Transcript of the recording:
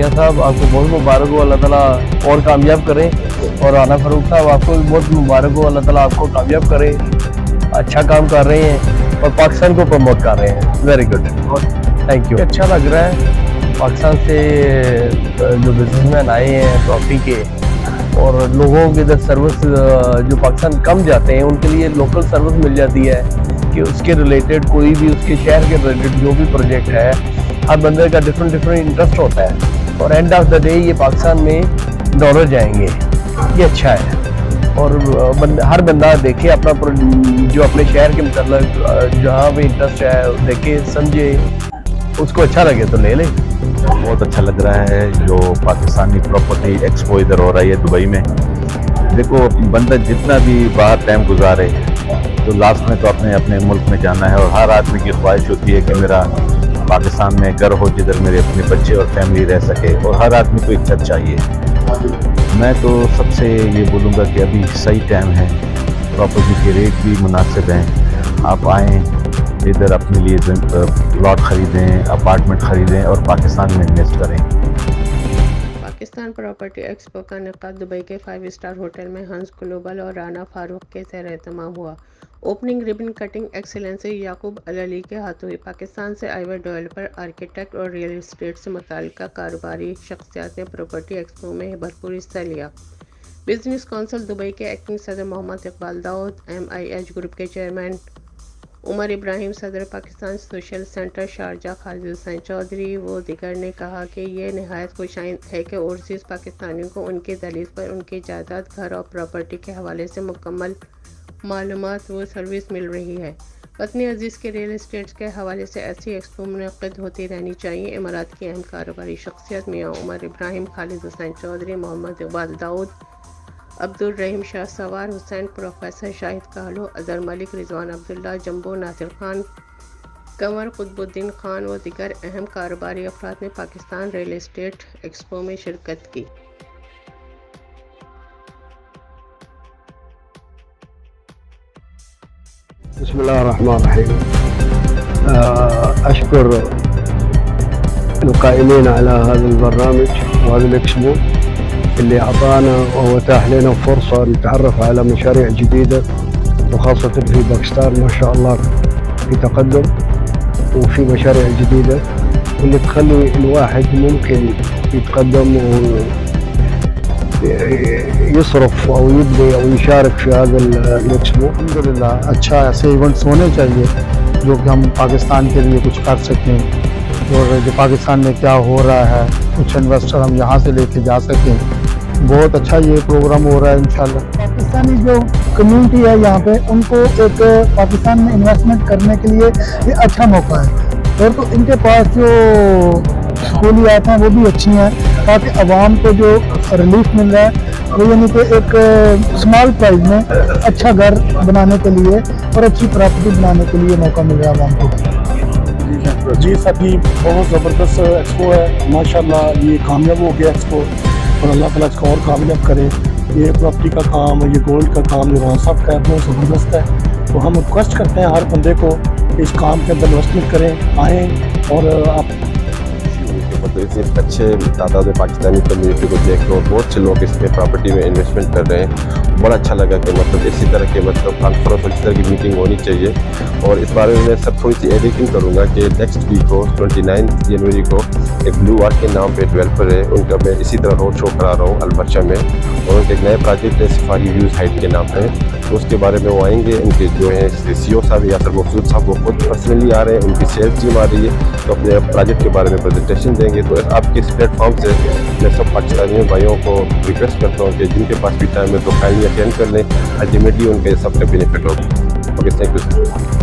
मियाँ साहब, आपको बहुत मुबारक हो, अल्लाह ताला और कामयाब करें। और राना फारूक साहब, आपको भी बहुत मुबारक हो, अल्लाह ताला आपको कामयाब करे। अच्छा काम कर रहे हैं और पाकिस्तान को प्रमोट कर रहे हैं। Very good, thank you. अच्छा लग रहा है पाकिस्तान से जो बिजनेसमैन आए हैं प्रॉपर्टी के, और लोगों के इधर सर्विस जो पाकिस्तान कम जाते हैं उनके लिए लोकल सर्विस मिल जाती है कि उसके रिलेटेड कोई भी उसके शहर के रिलेटेड जो भी प्रोजेक्ट है, हर बंदे का डिफरेंट इंटरेस्ट होता है और एंड ऑफ द डे ये पाकिस्तान में डॉलर जाएंगे। ये अच्छा है और हर बंदा देखे अपना जो अपने शहर के मतलब जहाँ भी इंटरेस्ट है देखे समझे, उसको अच्छा लगे तो ले ले। बहुत अच्छा लग रहा है जो पाकिस्तानी प्रॉपर्टी एक्सपो इधर हो रही है दुबई में। देखो बंदा जितना भी बाहर टाइम गुजारे तो लास्ट में तो अपने अपने मुल्क में जाना है, और हर आदमी की ख्वाहिश होती है कि मेरा पाकिस्तान में घर हो जिधर मेरे अपने बच्चे और फैमिली रह सके, और हर आदमी को एक छत चाहिए। मैं तो सबसे ये बोलूँगा कि अभी सही टाइम है, प्रॉपर्टी के रेट भी मुनासिब हैं। आप आएँ इधर अपने लिए प्लॉट ख़रीदें, अपार्टमेंट ख़रीदें और पाकिस्तान में इन्वेस्ट करें। पाकिस्तान प्रॉपर्टी एक्सपो का इनेकाद दुबई के 5 स्टार होटल में हंस ग्लोबल और राना फारूक के ज़ेर-ए-एहतमाम हुआ। ओपनिंग रिबन कटिंग एक्सीलेंसी याकूब अल-अली के हाथों हुई। पाकिस्तान से आए हुए डेवलपर, आर्किटेक्ट और रियल एस्टेट से मुताल्लिक़ कारोबारी शख्सियात ने प्रॉपर्टी एक्सपो में भरपूर हिस्सा लिया। बिजनेस काउंसिल दुबई के एक्टिंग सदर मोहम्मद इकबाल दाऊद, MIH ग्रुप के चेयरमैन उमर इब्राहिम, सदर Pakistan social centre Sharjah Khalid Hussain Chaudhry व दीगर ने कहा कि ये नहायत खुशाइन है कि ओवरसीज़ पाकिस्तानियों को उनकी दलील पर उनकी जायदाद, घर और प्रॉपर्टी के हवाले से मुकम्मल मालूमात व सर्विस मिल रही है। वतन अजीज़ के रियल एस्टेट के हवाले से ऐसी एक्सपो मुनक़्क़िद होती रहनी चाहिए। इमारात की अहम कारोबारी शख्सियत मियाँ उमर इब्राहिम, खालिद हुसैन चौधरी, मोहम्मद इकबाल दाऊद, अब्दुल रहीम शाह, सवार हुसैन, प्रोफेसर शाहिद कालो, अजहर मलिक, रिजवान अब्दुल्ला, जंबो नासिर खान, कंवर कुतुबुद्दीन खान व दीगर अहम कारोबारी अफराद ने पाकिस्तान रियल एस्टेट एक्सपो में शिरकत की। बिस्मिल्लाहिर्रहमानिर्रहीम। अशकुर القائمين على هذا البرنامج وهذا الإكسبو اللي أعطانا وأتاح لنا فرصة نتعرف على مشاريع جديدة، وخاصة في باكستان ما شاء الله في تقدم وفي مشاريع جديدة اللي تخلي الواحد ممكن يتقدم ويصرف أو يبدي أو يشارك في هذا الإكسبو. अल्हम्दुलिल्लाह अच्छा ऐसे इवेंट्स होने चाहिए जो कि हम पाकिस्तान के लिए कुछ कर सकें, और जो पाकिस्तान में क्या हो रहा है कुछ इन्वेस्टर हम यहाँ से लेके जा सकें। बहुत अच्छा ये प्रोग्राम हो रहा है इंशाल्लाह। पाकिस्तानी जो कम्युनिटी है यहाँ पे, उनको एक पाकिस्तान में इन्वेस्टमेंट करने के लिए ये अच्छा मौका है, और तो इनके पास जो सहूलियात हैं वो भी अच्छी हैं, ताकि आवाम को जो रिलीफ मिल रहा है वो यानी कि एक स्मॉल प्राइस में अच्छा घर बनाने के लिए और अच्छी प्रॉपर्टी बनाने के लिए मौका मिल रहा है आवाम को। जी सभी बहुत ज़बरदस्त एक्सपो है माशाल्लाह। ये कामयाब हो गया एक्सपो, और अल्लाह ताला इसको और कामयाब करे। ये प्रॉपर्टी का काम, ये गोल्ड का काम जो राना साहब का है बहुत ज़बरदस्त है। तो हम रिक्वेस्ट करते हैं हर बंदे को इस काम के अंदर इन्वेस्टमेंट करें, आएँ और आप तो इतने अच्छे तादाद में पाकिस्तानी कम्युनिटी को देख लो, बहुत से लोग इसमें प्रॉपर्टी में इन्वेस्टमेंट कर रहे हैं। बड़ा अच्छा लगा कि मतलब इसी तरह के मतलब कॉन्फ्रेंस और इस तरह की मीटिंग होनी चाहिए। और इस बारे में मैं सब थोड़ी सी एडिटिंग करूँगा कि नेक्स्ट वीक को 29 जनवरी को एक ब्लू आर्ट के नाम पे डेवलपर है, उनका मैं इसी तरह रोड शो करा रहा हूँ अलबर्चा में, और उनके एक नए प्रोजेक्ट है सफारी व्यूज़ हाइट के नाम पे। तो उसके बारे में वो आएंगे, उनके जो है CEO साहब यासर मकसूद साहब वो खुद पर्सनली आ रहे हैं, उनकी सेल्स टीम आ रही है, तो अपने प्रोजेक्ट के बारे में प्रेजेंटेशन देंगे। तो आपके इस प्लेटफॉर्म से मैं सब पाकिस्तानियों भाइयों को रिक्वेस्ट करता हूँ कि जिनके पास भी टाइम है तो काइंडली अटेंड कर लें, अल्टीमेटली उनके सबका बेनिफिट होगा। Okay, thank you.